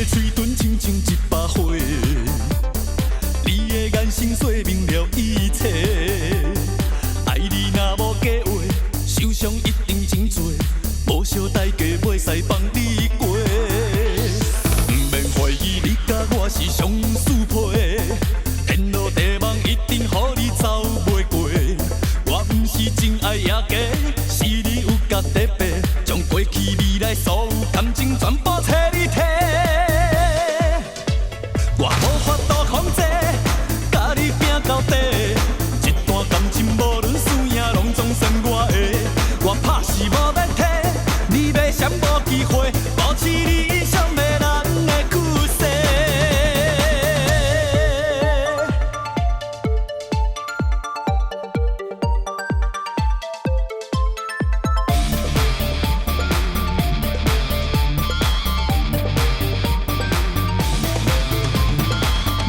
的嘴唇亲像100岁，你的眼神说明了一切。爱你若无假话，受伤一定真多，无小代价袂使放你过。毋免怀疑你甲我是相似配，天罗地网一定予你走袂过。我毋是真爱也假，是你有够特别，将过去未来所有感情全部找你摕。我无法度控制，甲你拼到底，一段感情无论输赢拢总算我的。我拍死无要停，你要闪无机会，保持你印象袂人的故事。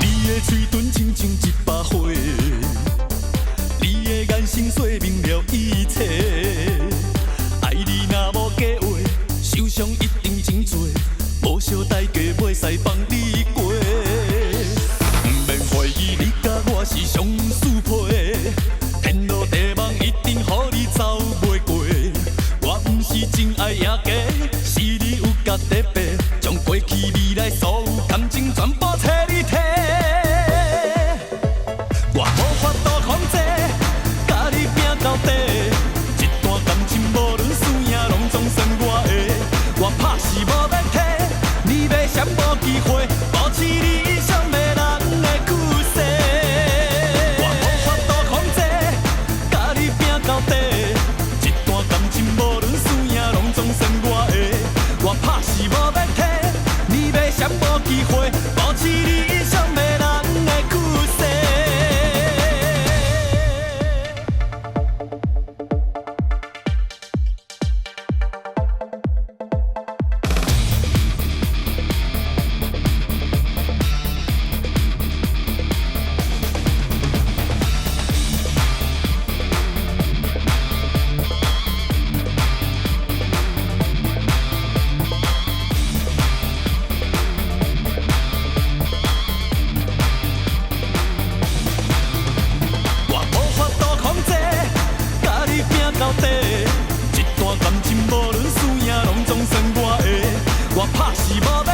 你的嘴唇亲像100岁，你的眼神说明了一切。爱你若无假话，受伤一定真多，无小代价袂使放你过。毋免怀疑你甲我是相似配，天罗地网一定予你走袂过。我毋是真爱也假，是你有够特别，将过去未来所有感情全部找你摕。我无法度控制，甲你拼到底，一段感情无论输赢拢总算我的。我拍死无要停，你要闪无机会，保持你印象袂人的故事。我无法度控制，甲你拼到底，一段感情无论输赢拢总算我的。我拍死无要停，你要闪无机会，保持你印象袂人的故事。我无法度控制，甲你拼到底，一段感情无论输赢拢总算我的。我拍死无要